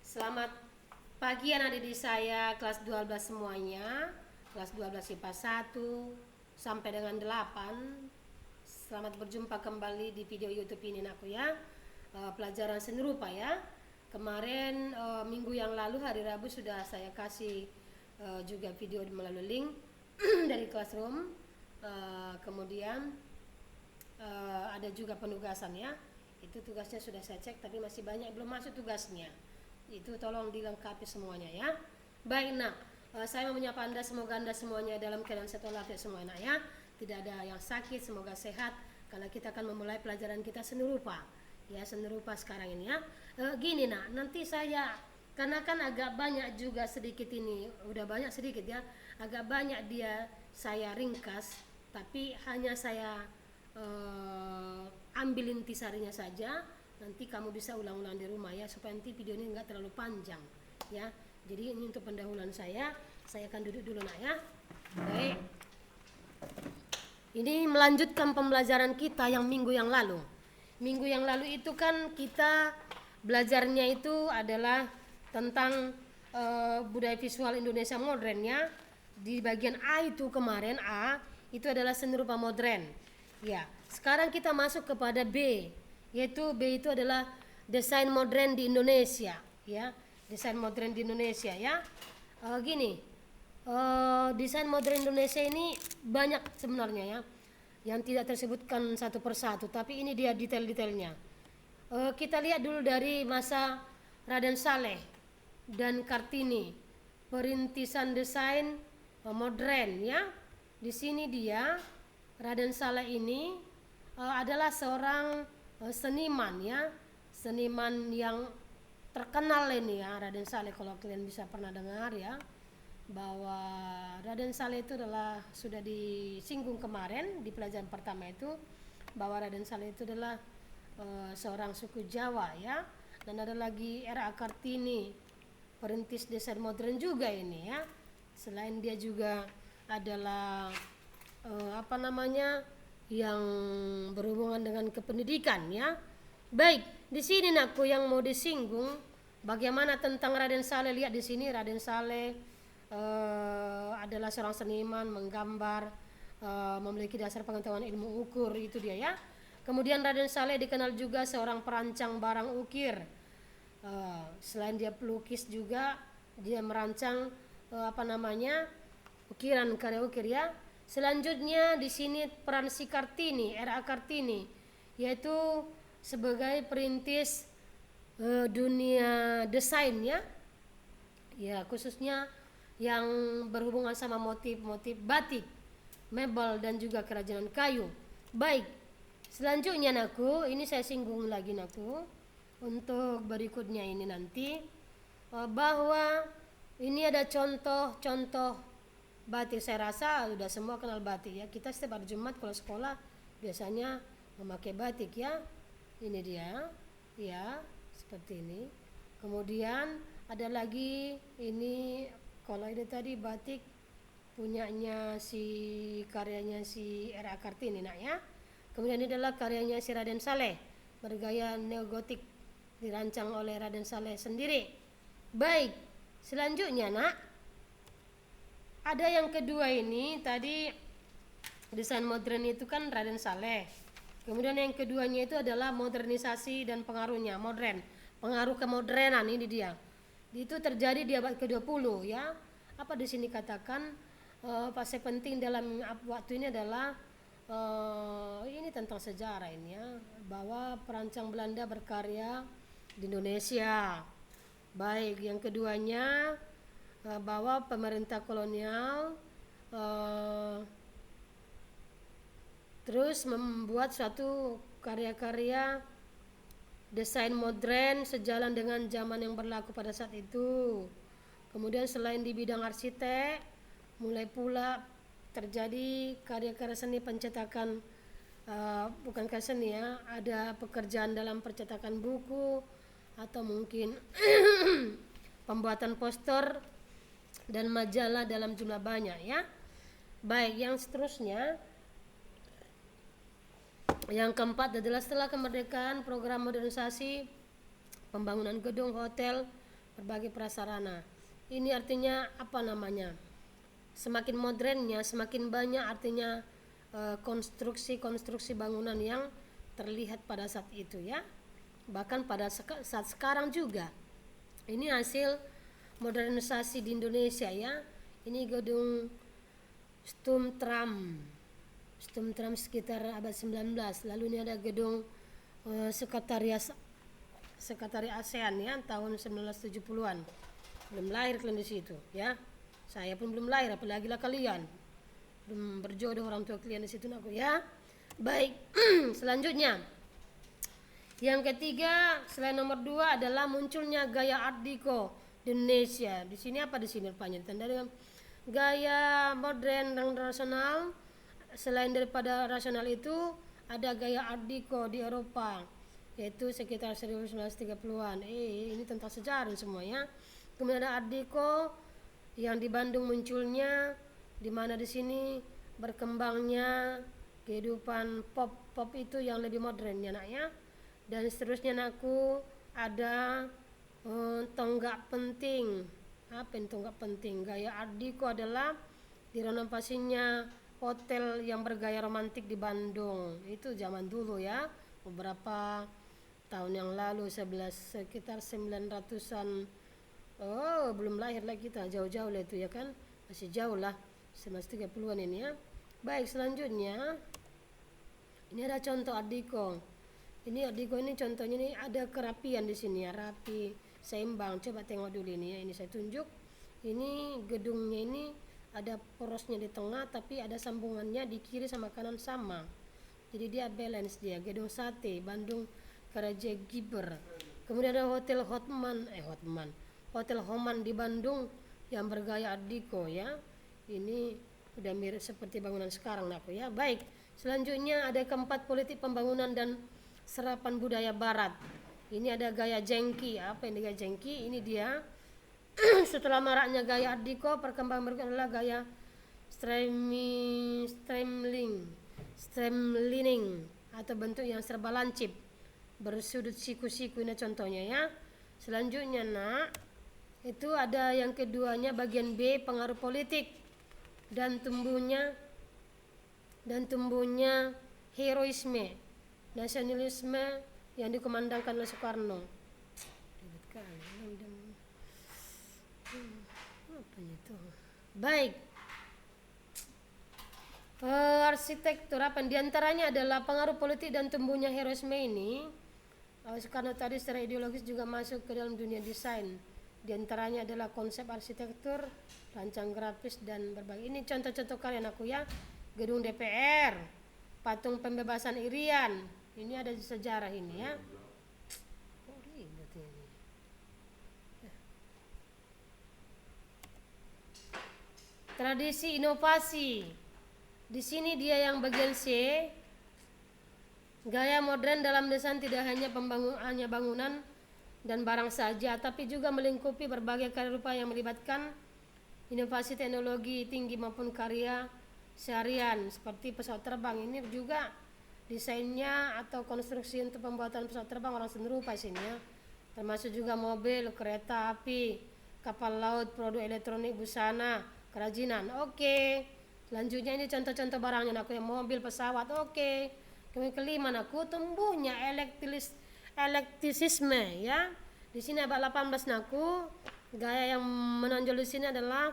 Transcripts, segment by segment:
Selamat pagi anak-adik saya kelas 12 semuanya, kelas 12 IPA 1 sampai dengan 8. Selamat berjumpa kembali di video YouTube ini aku ya. Pelajaran seni rupa ya. Kemarin minggu yang lalu hari Rabu sudah saya kasih juga video melalui link dari Classroom. Kemudian ada juga penugasan ya. Itu tugasnya sudah saya cek tapi masih banyak belum masuk tugasnya. Itu tolong dilengkapi semuanya ya. Baik nak, saya mau menyapa Anda, semoga Anda semuanya dalam keadaan sehat walafiat semua nak ya. Tidak ada yang sakit, semoga sehat karena kita akan memulai pelajaran kita seni rupa. Ya, seni rupa sekarang ini ya. Gini nak, nanti saya karena kan agak banyak juga sedikit ini, udah banyak sedikit ya. Agak banyak dia saya ringkas, tapi hanya saya ambil intisarinya saja. Nanti kamu bisa ulang-ulang di rumah ya, supaya nanti video ini enggak terlalu panjang ya. Jadi ini untuk pendahuluan saya akan duduk dulu nak ya. Baik, ini melanjutkan pembelajaran kita yang minggu yang lalu. Minggu yang lalu itu kan kita belajarnya itu adalah tentang budaya visual Indonesia modern ya. Di bagian A itu kemarin A itu adalah seni rupa modern ya. Sekarang kita masuk kepada B, yaitu B itu adalah desain modern di Indonesia ya. Desain modern di Indonesia ya. Desain modern Indonesia ini banyak sebenarnya ya, yang tidak tersebutkan satu persatu, tapi ini dia detail-detailnya. Kita lihat dulu dari masa Raden Saleh dan Kartini, perintisan desain modern ya. Di sini dia Raden Saleh ini adalah seorang seniman ya, seniman yang terkenal ini ya, Raden Saleh. Kalau kalian bisa pernah dengar ya, bahwa Raden Saleh itu adalah sudah disinggung kemarin di pelajaran pertama itu, bahwa Raden Saleh itu adalah seorang suku Jawa ya. Dan ada lagi R.A. Kartini, perintis desain modern juga ini ya. Selain dia juga adalah yang berhubungan dengan kependidikan ya. Baik, di sini nakku yang mau disinggung bagaimana tentang Raden Saleh. Lihat di sini Raden Saleh adalah seorang seniman menggambar, memiliki dasar pengetahuan ilmu ukur, itu dia ya. Kemudian Raden Saleh dikenal juga seorang perancang barang ukir. Selain dia pelukis juga dia merancang ukiran, karya ukir ya. Selanjutnya di sini peran si Kartini, R.A. Kartini, yaitu sebagai perintis dunia desain ya. Ya, khususnya yang berhubungan sama motif-motif batik, mebel dan juga kerajinan kayu. Baik, selanjutnya naku, ini saya singgung lagi naku untuk berikutnya ini nanti, bahwa ini ada contoh-contoh batik. Saya rasa sudah semua kenal batik ya. Kita setiap hari Jumat kalau sekolah biasanya memakai batik ya. Ini dia ya, seperti ini. Kemudian ada lagi ini, kalau ini tadi batik punyanya karyanya si R.A. Kartini nak ya. Kemudian ini adalah karyanya si Raden Saleh bergaya neogotik, dirancang oleh Raden Saleh sendiri. Baik, selanjutnya nak, ada yang kedua ini tadi desain modern itu kan Raden Saleh. Kemudian yang keduanya itu adalah modernisasi dan pengaruhnya, modern. Pengaruh kemodernan ini dia. Itu terjadi di abad ke-20 ya. Apa di sini katakan fase penting dalam waktu ini adalah ini tentang sejarah ini ya, bahwa perancang Belanda berkarya di Indonesia. Baik, yang keduanya bahwa pemerintah kolonial terus membuat suatu karya-karya desain modern sejalan dengan zaman yang berlaku pada saat itu. Kemudian selain di bidang arsitek, mulai pula terjadi karya-karya seni pencetakan, bukan karya seni ya, ada pekerjaan dalam percetakan buku atau mungkin pembuatan poster dan majalah dalam jumlah banyak ya. Baik, yang seterusnya, yang keempat adalah setelah kemerdekaan program modernisasi, pembangunan gedung, hotel, berbagai prasarana. Ini artinya apa namanya? Semakin modernnya, semakin banyak artinya konstruksi bangunan yang terlihat pada saat itu ya. Bahkan pada saat sekarang juga. Ini hasil modernisasi di Indonesia ya. Ini gedung Stumtram sekitar abad 19. Lalu ini ada gedung sekretariat ASEAN ya, tahun 1970-an. Belum lahir kalian di situ ya. Saya pun belum lahir, apalagi lah kalian. Belum berjodoh orang tua kalian di situ aku ya. Baik. Selanjutnya, yang ketiga selain nomor 2 adalah munculnya gaya Art Deco di Indonesia. Di sini apa di sini rupanya? Ditandai dengan gaya modern dan rasional. Selain daripada rasional itu ada gaya Art Deco di Eropa, yaitu sekitar 1930-an. Ini tentang sejarah semua ya. Kemudian ada Art Deco yang di Bandung munculnya, di mana di sini berkembangnya kehidupan pop itu yang lebih modern ya nak ya. Dan seterusnya anakku ada tonggak penting. Apa yang tonggak penting? Gaya Art Deco adalah direnovasinya hotel yang bergaya romantik di Bandung. Itu zaman dulu ya, beberapa tahun yang lalu, sekitar 900-an. Oh, belum lahir lagi kita, jauh-jauh lah itu ya kan, masih jauh lah, 1930-an ini ya. Baik, selanjutnya ini ada contoh Art Deco. Ini Art Deco ini contohnya ini ada kerapian di sini ya, rapi, seimbang. Coba tengok dulu ini ya, ini saya tunjuk. Ini gedungnya ini ada porosnya di tengah, tapi ada sambungannya di kiri sama kanan sama. Jadi dia balance dia. Gedung Sate Bandung Karaja Giber. Kemudian ada Hotel Hotel Homan di Bandung yang bergaya Art Deco ya. Ini udah mirip seperti bangunan sekarang aku ya. Baik, selanjutnya ada keempat politik pembangunan dan serapan budaya barat. Ini ada gaya jengki. Apa ini gaya jengki? Ini dia setelah maraknya gaya Art Deco, perkembangan berikutnya adalah gaya streamlining atau bentuk yang serba lancip bersudut siku-siku. Ini contohnya ya. Selanjutnya nak, itu ada yang keduanya bagian B, pengaruh politik dan tumbuhnya heroisme, nasionalisme yang dikumandangkan oleh Soekarno. Baik, arsitektur apa diantaranya adalah pengaruh politik dan tumbuhnya heroisme ini. Soekarno tadi secara ideologis juga masuk ke dalam dunia desain. Di antaranya adalah konsep arsitektur, rancang grafis dan berbagai. Ini contoh-contoh kalian aku ya. Gedung DPR, patung pembebasan Irian. Ini ada di sejarah ini ya. Tradisi inovasi. Di sini dia yang bagian C. Gaya modern dalam desain tidak hanya bangunan dan barang saja, tapi juga melingkupi berbagai karya rupa yang melibatkan inovasi teknologi tinggi maupun karya seharian seperti pesawat terbang. Ini juga desainnya atau konstruksi untuk pembuatan pesawat terbang orang serupa sini ya. Termasuk juga mobil, kereta api, kapal laut, produk elektronik, busana, kerajinan. Oke. Selanjutnya ini contoh-contoh barangnya aku yang mobil, pesawat. Oke. Kemudian kelima aku tumbuhnya elektisisme ya. Di sini abad 18 naku, gaya yang menonjol di sini adalah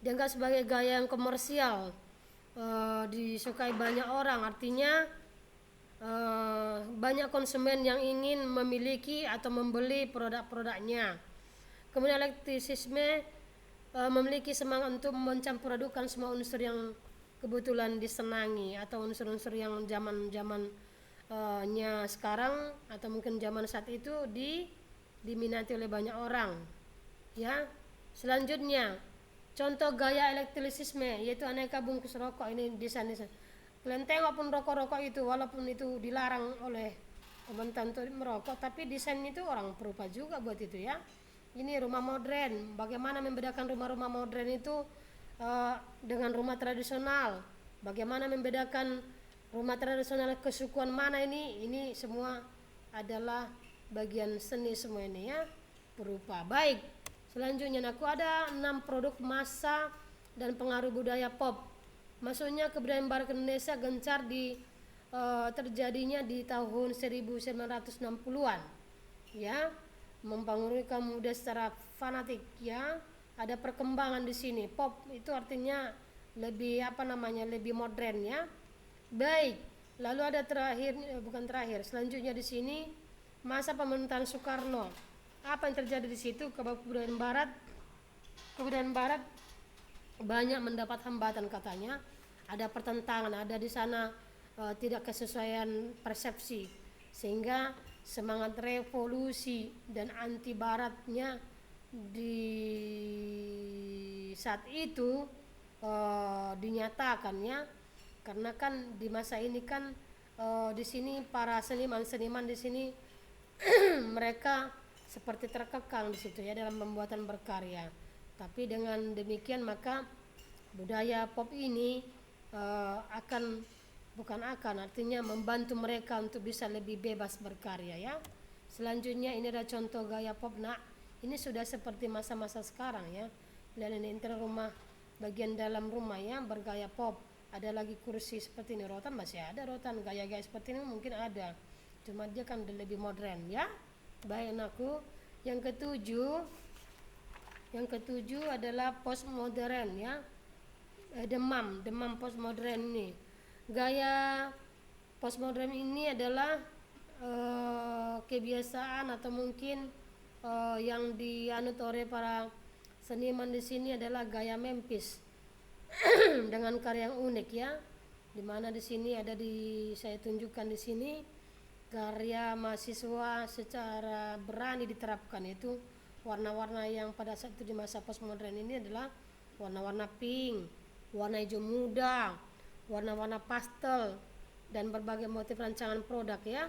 dianggap sebagai gaya yang komersial, disukai banyak orang, artinya banyak konsumen yang ingin memiliki atau membeli produk-produknya. Kemudian elektisisme memiliki semangat untuk mencampur adukan semua unsur yang kebetulan disenangi atau unsur-unsur yang nya sekarang atau mungkin zaman saat itu diminati oleh banyak orang ya. Selanjutnya contoh gaya elektisisme yaitu aneka bungkus rokok. Ini desain kalian tengok pun rokok-rokok itu walaupun itu dilarang oleh pemerintah untuk merokok, tapi desain itu orang perupa juga buat itu ya. Ini rumah modern, bagaimana membedakan rumah-rumah modern itu dengan rumah tradisional, bagaimana membedakan rumah tradisional kesukuan mana ini semua adalah bagian seni semua ini ya berupa. Baik, selanjutnya aku ada 6 produk massa dan pengaruh budaya pop. Maksudnya kebudayaan barat Indonesia gencar terjadinya di tahun 1960-an ya, mempengaruhi kaum muda secara fanatik ya. Ada perkembangan di sini. Pop itu artinya lebih lebih modern ya. Baik, lalu ada selanjutnya di sini masa pemerintahan Soekarno. Apa yang terjadi di situ? Kebudayaan barat banyak mendapat hambatan katanya. Ada pertentangan, ada di sana tidak kesesuaian persepsi, sehingga semangat revolusi dan anti baratnya di saat itu dinyatakan ya, karena kan di masa ini kan di sini para seniman di sini mereka seperti terkekang di situ ya dalam pembuatan berkarya. Tapi dengan demikian maka budaya pop ini artinya membantu mereka untuk bisa lebih bebas berkarya ya. Selanjutnya ini ada contoh gaya pop. Nah, ini sudah seperti masa-masa sekarang ya. Lihat ini interior rumah, bagian dalam rumah ya bergaya pop. Ada lagi kursi seperti ini, rotan masih ada, rotan gaya-gaya seperti ini mungkin ada. Cuma dia kan lebih modern ya. Baik anakku, yang ketujuh adalah postmodern ya. Demam postmodern ini. Gaya postmodern ini adalah kebiasaan atau mungkin yang dianut oleh para seniman di sini adalah gaya Memphis dengan karya yang unik ya. Dimana di sini saya tunjukkan di sini karya mahasiswa secara berani diterapkan, yaitu warna-warna yang pada saat itu di masa postmodern ini adalah warna-warna pink, warna hijau muda, warna-warna pastel, dan berbagai motif rancangan produk ya.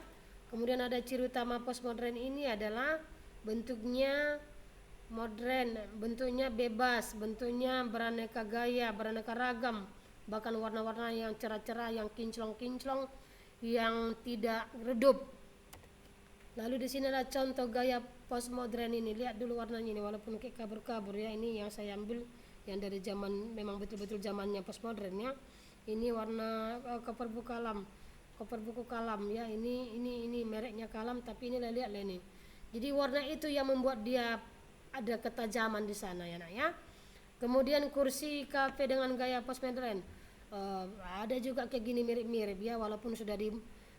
Kemudian ada ciri utama postmodern ini adalah bentuknya modern, bentuknya bebas, bentuknya beraneka gaya, beraneka ragam, bahkan warna-warna yang cerah-cerah, yang kinclong-kinclong, yang tidak redup. Lalu di sini ada contoh gaya postmodern ini. Lihat dulu warnanya ini, walaupun kayak kabur-kabur ya. Ini yang saya ambil yang dari zaman, memang betul-betul zamannya postmodern ya. Ini warna koper buku kalam ya. Ini mereknya kalam, tapi ini lihat ini. Jadi warna itu yang membuat dia ada ketajaman di sana ya nak ya. Kemudian kursi kafe dengan gaya postmodern. Ada juga kayak gini mirip-mirip ya, walaupun sudah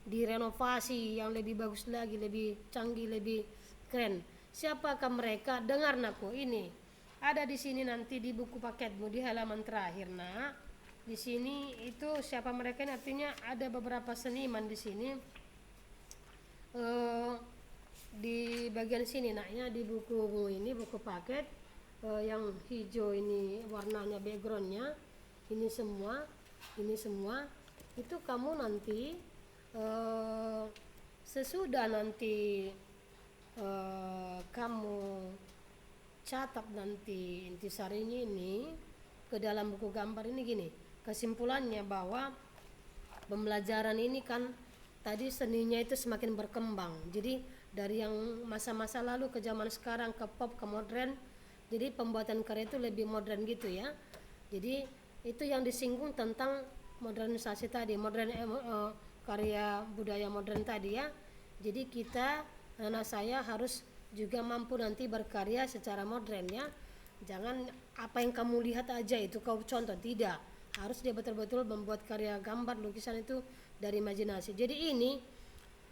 direnovasi yang lebih bagus lagi, lebih canggih, lebih keren. Siapakah mereka? Dengar nakku, ini ada di sini nanti di buku paketmu di halaman terakhir nak. Di sini itu siapa mereka ini, artinya ada beberapa seniman di sini di bagian sini naknya, di buku ini, buku paket yang hijau ini warnanya backgroundnya, ini semua itu kamu nanti sesudah nanti kamu catat nanti intisarinya ini ke dalam buku gambar ini. Gini kesimpulannya, bahwa pembelajaran ini kan tadi seninya itu semakin berkembang. Jadi dari yang masa-masa lalu ke zaman sekarang, ke pop, ke modern. Jadi pembuatan karya itu lebih modern gitu ya. Jadi itu yang disinggung tentang modernisasi tadi, karya budaya modern tadi ya. Jadi kita, anak saya harus juga mampu nanti berkarya secara modern ya. Jangan apa yang kamu lihat aja itu kau contoh, tidak. Harus dia betul-betul membuat karya gambar, lukisan itu dari imajinasi. Jadi ini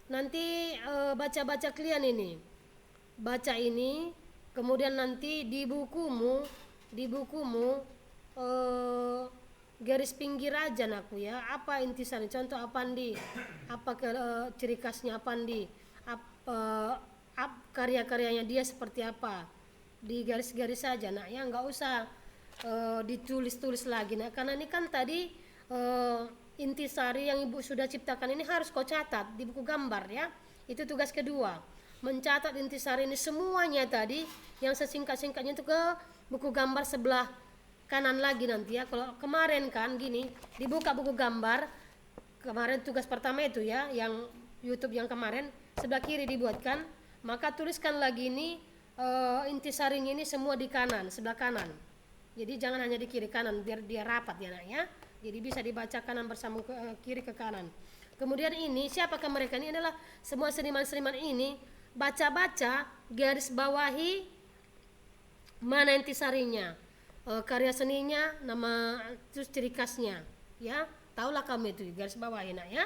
nanti baca-baca kalian ini, baca ini, kemudian nanti di bukumu garis pinggir aja nakku ya, apa intisari, contoh apandi, apa ciri khasnya apandi, karya-karyanya dia seperti apa, di garis-garis saja nak ya, nggak usah ditulis-tulis lagi nak, karena ini kan tadi intisari yang ibu sudah ciptakan ini harus kau catat di buku gambar ya. Itu tugas kedua, mencatat intisari ini semuanya tadi yang sesingkat-singkatnya itu ke buku gambar sebelah kanan lagi nanti ya. Kalau kemarin kan gini, dibuka buku gambar kemarin tugas pertama itu ya, yang YouTube yang kemarin sebelah kiri dibuatkan, maka tuliskan lagi ini intisarinya ini semua di kanan, sebelah kanan. Jadi jangan hanya di kiri kanan, biar dia rapat ya nak ya. Jadi bisa dibaca kanan bersambung ke kiri ke kanan. Kemudian ini siapakah mereka? Ini adalah semua seniman-seniman ini baca-baca, garis bawahi mana intisarinya, karya seninya, nama, terus ciri khasnya, ya. Taulah kamu itu garis bawahi nak ya.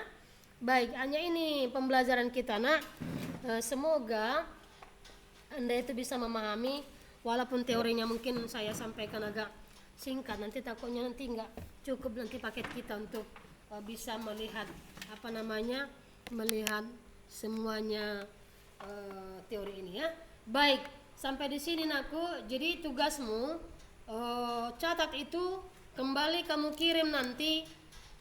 Baik, hanya ini pembelajaran kita nak. Semoga Anda itu bisa memahami, walaupun teorinya mungkin saya sampaikan agak singkat, nanti takutnya nanti nggak cukup nanti paket kita untuk bisa melihat melihat semuanya teori ini ya. Baik, sampai di sini nakku. Jadi tugasmu catat itu, kembali kamu kirim nanti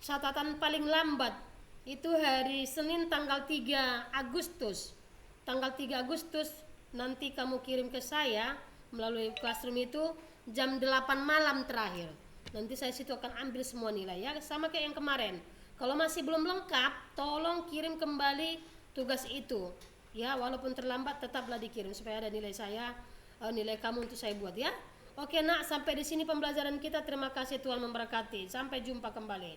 catatan paling lambat itu hari Senin tanggal 3 Agustus. Tanggal 3 Agustus nanti kamu kirim ke saya melalui Classroom itu jam 8 malam terakhir. Nanti saya situ akan ambil semua nilai ya, sama kayak yang kemarin. Kalau masih belum lengkap, tolong kirim kembali tugas itu. Ya, walaupun terlambat tetaplah dikirim supaya ada nilai saya, nilai kamu untuk saya buat ya. Oke nak, sampai di sini pembelajaran kita. Terima kasih, Tuhan memberkati. Sampai jumpa kembali.